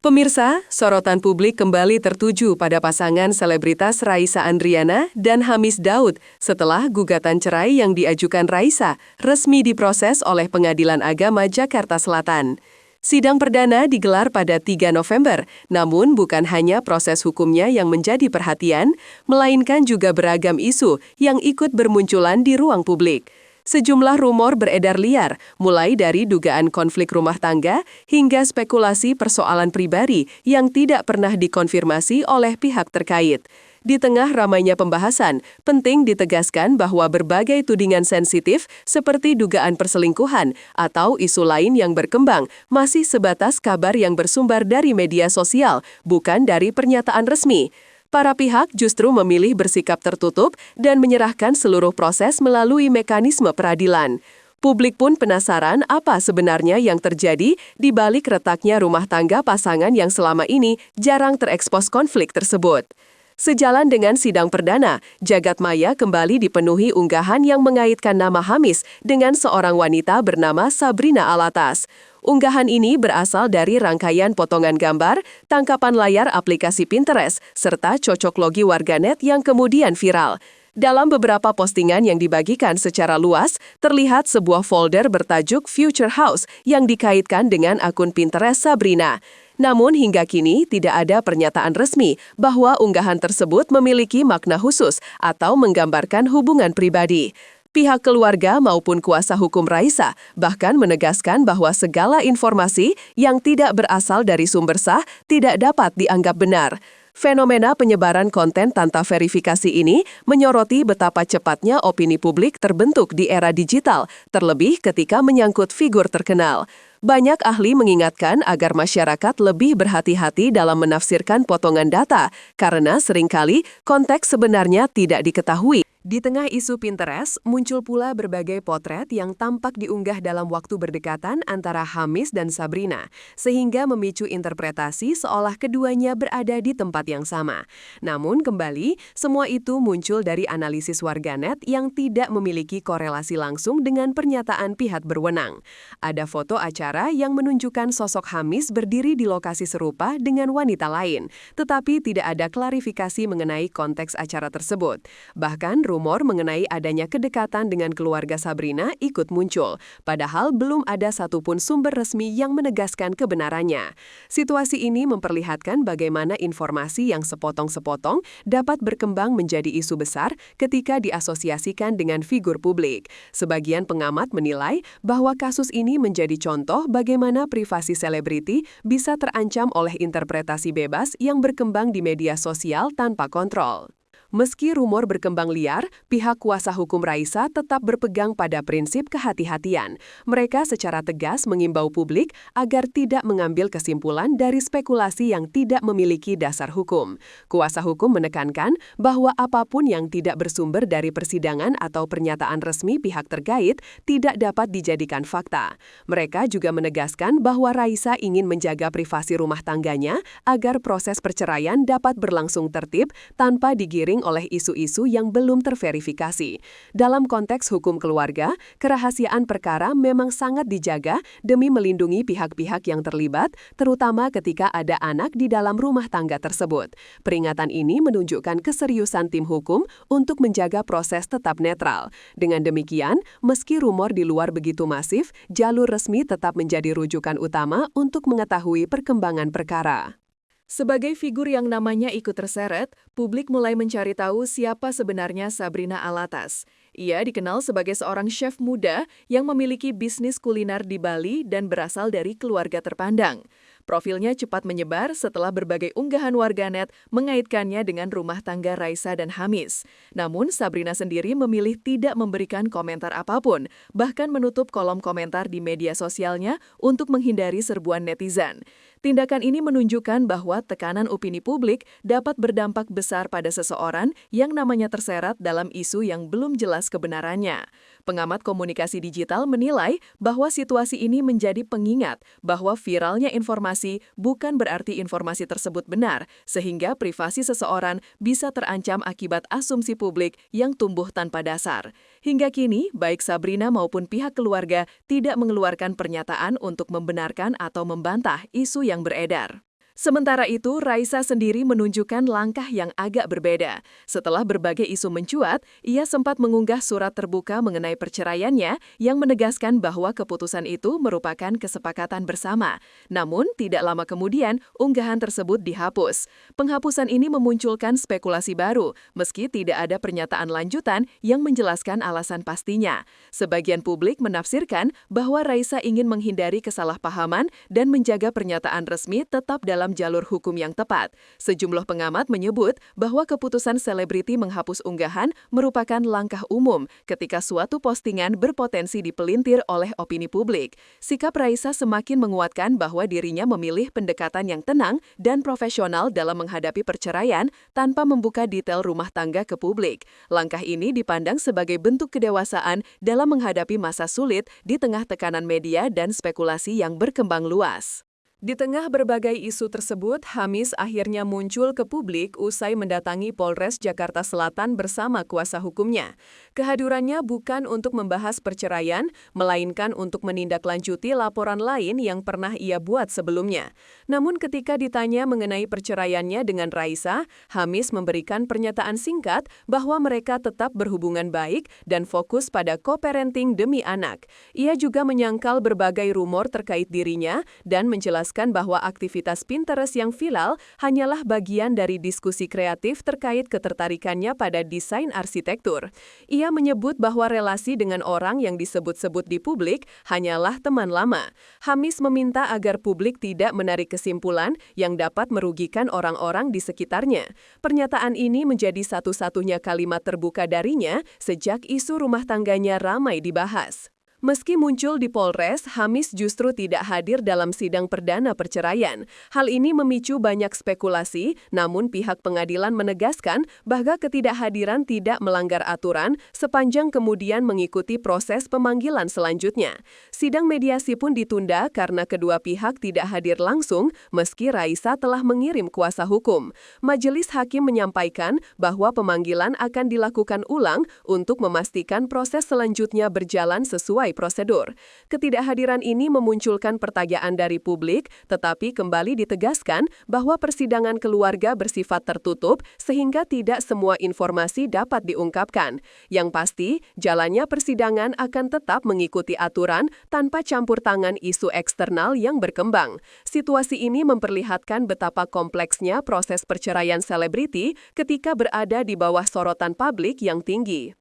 Pemirsa, sorotan publik kembali tertuju pada pasangan selebritas Raisa Andriana dan Hamis Daud setelah gugatan cerai yang diajukan Raisa resmi diproses oleh Pengadilan Agama Jakarta Selatan. Sidang perdana digelar pada 3 November, namun bukan hanya proses hukumnya yang menjadi perhatian, melainkan juga beragam isu yang ikut bermunculan di ruang publik. Sejumlah rumor beredar liar, mulai dari dugaan konflik rumah tangga hingga spekulasi persoalan pribadi yang tidak pernah dikonfirmasi oleh pihak terkait. Di tengah ramainya pembahasan, penting ditegaskan bahwa berbagai tudingan sensitif seperti dugaan perselingkuhan atau isu lain yang berkembang masih sebatas kabar yang bersumber dari media sosial, bukan dari pernyataan resmi. Para pihak justru memilih bersikap tertutup dan menyerahkan seluruh proses melalui mekanisme peradilan. Publik pun penasaran apa sebenarnya yang terjadi di balik retaknya rumah tangga pasangan yang selama ini jarang terekspos konflik tersebut. Sejalan dengan sidang perdana, jagat maya kembali dipenuhi unggahan yang mengaitkan nama Hamis dengan seorang wanita bernama Sabrina Alatas. Unggahan ini berasal dari rangkaian potongan gambar, tangkapan layar aplikasi Pinterest, serta cocok logi warganet yang kemudian viral. Dalam beberapa postingan yang dibagikan secara luas, terlihat sebuah folder bertajuk Future House yang dikaitkan dengan akun Pinterest Sabrina. Namun hingga kini tidak ada pernyataan resmi bahwa unggahan tersebut memiliki makna khusus atau menggambarkan hubungan pribadi. Pihak keluarga maupun kuasa hukum Raisa bahkan menegaskan bahwa segala informasi yang tidak berasal dari sumber sah tidak dapat dianggap benar. Fenomena penyebaran konten tanpa verifikasi ini menyoroti betapa cepatnya opini publik terbentuk di era digital, terlebih ketika menyangkut figur terkenal. Banyak ahli mengingatkan agar masyarakat lebih berhati-hati dalam menafsirkan potongan data, karena seringkali konteks sebenarnya tidak diketahui. Di tengah isu Pinterest, muncul pula berbagai potret yang tampak diunggah dalam waktu berdekatan antara Hamis dan Sabrina, sehingga memicu interpretasi seolah keduanya berada di tempat yang sama. Namun kembali, semua itu muncul dari analisis warganet yang tidak memiliki korelasi langsung dengan pernyataan pihak berwenang. Ada foto acara yang menunjukkan sosok Hamis berdiri di lokasi serupa dengan wanita lain, tetapi tidak ada klarifikasi mengenai konteks acara tersebut. Bahkan rumor mengenai adanya kedekatan dengan keluarga Sabrina ikut muncul, padahal belum ada satupun sumber resmi yang menegaskan kebenarannya. Situasi ini memperlihatkan bagaimana informasi yang sepotong-sepotong dapat berkembang menjadi isu besar ketika diasosiasikan dengan figur publik. Sebagian pengamat menilai bahwa kasus ini menjadi contoh bagaimana privasi selebriti bisa terancam oleh interpretasi bebas yang berkembang di media sosial tanpa kontrol. Meski rumor berkembang liar, pihak kuasa hukum Raisa tetap berpegang pada prinsip kehati-hatian. Mereka secara tegas mengimbau publik agar tidak mengambil kesimpulan dari spekulasi yang tidak memiliki dasar hukum. Kuasa hukum menekankan bahwa apapun yang tidak bersumber dari persidangan atau pernyataan resmi pihak terkait tidak dapat dijadikan fakta. Mereka juga menegaskan bahwa Raisa ingin menjaga privasi rumah tangganya agar proses perceraian dapat berlangsung tertib tanpa digiring oleh isu-isu yang belum terverifikasi. Dalam konteks hukum keluarga, kerahasiaan perkara memang sangat dijaga demi melindungi pihak-pihak yang terlibat, terutama ketika ada anak di dalam rumah tangga tersebut. Peringatan ini menunjukkan keseriusan tim hukum untuk menjaga proses tetap netral. Dengan demikian, meski rumor di luar begitu masif, jalur resmi tetap menjadi rujukan utama untuk mengetahui perkembangan perkara. Sebagai figur yang namanya ikut terseret, publik mulai mencari tahu siapa sebenarnya Sabrina Alatas. Ia dikenal sebagai seorang chef muda yang memiliki bisnis kuliner di Bali dan berasal dari keluarga terpandang. Profilnya cepat menyebar setelah berbagai unggahan warganet mengaitkannya dengan rumah tangga Raisa dan Hamis. Namun, Sabrina sendiri memilih tidak memberikan komentar apapun, bahkan menutup kolom komentar di media sosialnya untuk menghindari serbuan netizen. Tindakan ini menunjukkan bahwa tekanan opini publik dapat berdampak besar pada seseorang yang namanya terseret dalam isu yang belum jelas kebenarannya. Pengamat komunikasi digital menilai bahwa situasi ini menjadi pengingat bahwa viralnya informasi bukan berarti informasi tersebut benar, sehingga privasi seseorang bisa terancam akibat asumsi publik yang tumbuh tanpa dasar. Hingga kini, baik Sabrina maupun pihak keluarga tidak mengeluarkan pernyataan untuk membenarkan atau membantah isu yang beredar. Sementara itu, Raisa sendiri menunjukkan langkah yang agak berbeda. Setelah berbagai isu mencuat, ia sempat mengunggah surat terbuka mengenai perceraiannya yang menegaskan bahwa keputusan itu merupakan kesepakatan bersama. Namun, tidak lama kemudian, unggahan tersebut dihapus. Penghapusan ini memunculkan spekulasi baru, meski tidak ada pernyataan lanjutan yang menjelaskan alasan pastinya. Sebagian publik menafsirkan bahwa Raisa ingin menghindari kesalahpahaman dan menjaga pernyataan resmi tetap dalam jalur hukum yang tepat. Sejumlah pengamat menyebut bahwa keputusan selebriti menghapus unggahan merupakan langkah umum ketika suatu postingan berpotensi dipelintir oleh opini publik. Sikap Raisa semakin menguatkan bahwa dirinya memilih pendekatan yang tenang dan profesional dalam menghadapi perceraian tanpa membuka detail rumah tangga ke publik. Langkah ini dipandang sebagai bentuk kedewasaan dalam menghadapi masa sulit di tengah tekanan media dan spekulasi yang berkembang luas. Di tengah berbagai isu tersebut, Hamis akhirnya muncul ke publik usai mendatangi Polres Jakarta Selatan bersama kuasa hukumnya. Kehadirannya bukan untuk membahas perceraian, melainkan untuk menindaklanjuti laporan lain yang pernah ia buat sebelumnya. Namun ketika ditanya mengenai perceraiannya dengan Raisa, Hamis memberikan pernyataan singkat bahwa mereka tetap berhubungan baik dan fokus pada co-parenting demi anak. Ia juga menyangkal berbagai rumor terkait dirinya dan menjelaskan bahwa aktivitas Pinterest yang viral hanyalah bagian dari diskusi kreatif terkait ketertarikannya pada desain arsitektur. Ia menyebut bahwa relasi dengan orang yang disebut-sebut di publik hanyalah teman lama. Hamis meminta agar publik tidak menarik kesimpulan yang dapat merugikan orang-orang di sekitarnya. Pernyataan ini menjadi satu-satunya kalimat terbuka darinya sejak isu rumah tangganya ramai dibahas. Meski muncul di Polres, Hamis justru tidak hadir dalam sidang perdana perceraian. Hal ini memicu banyak spekulasi, namun pihak pengadilan menegaskan bahwa ketidakhadiran tidak melanggar aturan sepanjang kemudian mengikuti proses pemanggilan selanjutnya. Sidang mediasi pun ditunda karena kedua pihak tidak hadir langsung meski Raisa telah mengirim kuasa hukum. Majelis hakim menyampaikan bahwa pemanggilan akan dilakukan ulang untuk memastikan proses selanjutnya berjalan sesuai prosedur. Ketidakhadiran ini memunculkan pertanyaan dari publik, tetapi kembali ditegaskan bahwa persidangan keluarga bersifat tertutup sehingga tidak semua informasi dapat diungkapkan. Yang pasti, jalannya persidangan akan tetap mengikuti aturan tanpa campur tangan isu eksternal yang berkembang. Situasi ini memperlihatkan betapa kompleksnya proses perceraian selebriti ketika berada di bawah sorotan publik yang tinggi.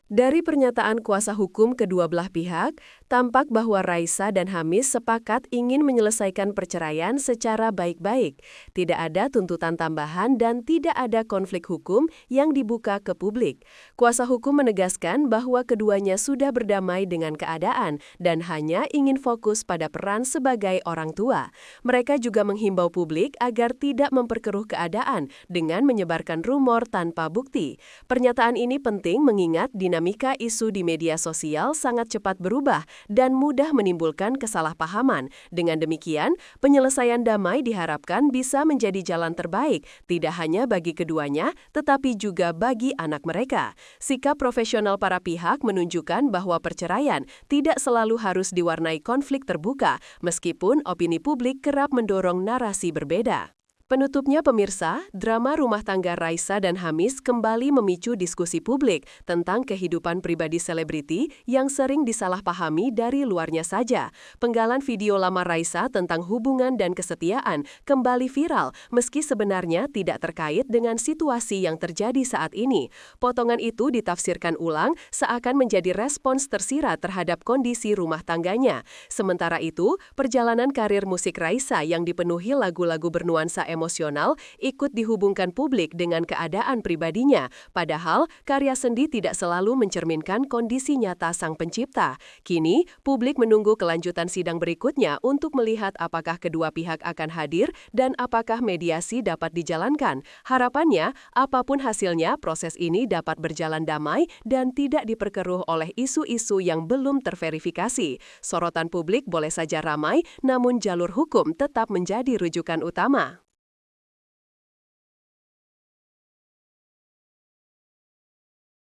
Dari pernyataan kuasa hukum kedua belah pihak, tampak bahwa Raisa dan Hamis sepakat ingin menyelesaikan perceraian secara baik-baik. Tidak ada tuntutan tambahan dan tidak ada konflik hukum yang dibuka ke publik. Kuasa hukum menegaskan bahwa keduanya sudah berdamai dengan keadaan dan hanya ingin fokus pada peran sebagai orang tua. Mereka juga menghimbau publik agar tidak memperkeruh keadaan dengan menyebarkan rumor tanpa bukti. Pernyataan ini penting mengingat dinamika isu di media sosial sangat cepat berubah dan mudah menimbulkan kesalahpahaman. Dengan demikian, penyelesaian damai diharapkan bisa menjadi jalan terbaik, tidak hanya bagi keduanya, tetapi juga bagi anak mereka. Sikap profesional para pihak menunjukkan bahwa perceraian tidak selalu harus diwarnai konflik terbuka, meskipun opini publik kerap mendorong narasi berbeda. Penutupnya pemirsa, drama rumah tangga Raisa dan Hamis kembali memicu diskusi publik tentang kehidupan pribadi selebriti yang sering disalahpahami dari luarnya saja. Penggalan video lama Raisa tentang hubungan dan kesetiaan kembali viral meski sebenarnya tidak terkait dengan situasi yang terjadi saat ini. Potongan itu ditafsirkan ulang seakan menjadi respons tersirat terhadap kondisi rumah tangganya. Sementara itu, perjalanan karir musik Raisa yang dipenuhi lagu-lagu bernuansa emosional ikut dihubungkan publik dengan keadaan pribadinya, padahal karya sendi tidak selalu mencerminkan kondisi nyata sang pencipta. Kini, publik menunggu kelanjutan sidang berikutnya untuk melihat apakah kedua pihak akan hadir dan apakah mediasi dapat dijalankan. Harapannya, apapun hasilnya, proses ini dapat berjalan damai dan tidak diperkeruh oleh isu-isu yang belum terverifikasi. Sorotan publik boleh saja ramai, namun jalur hukum tetap menjadi rujukan utama.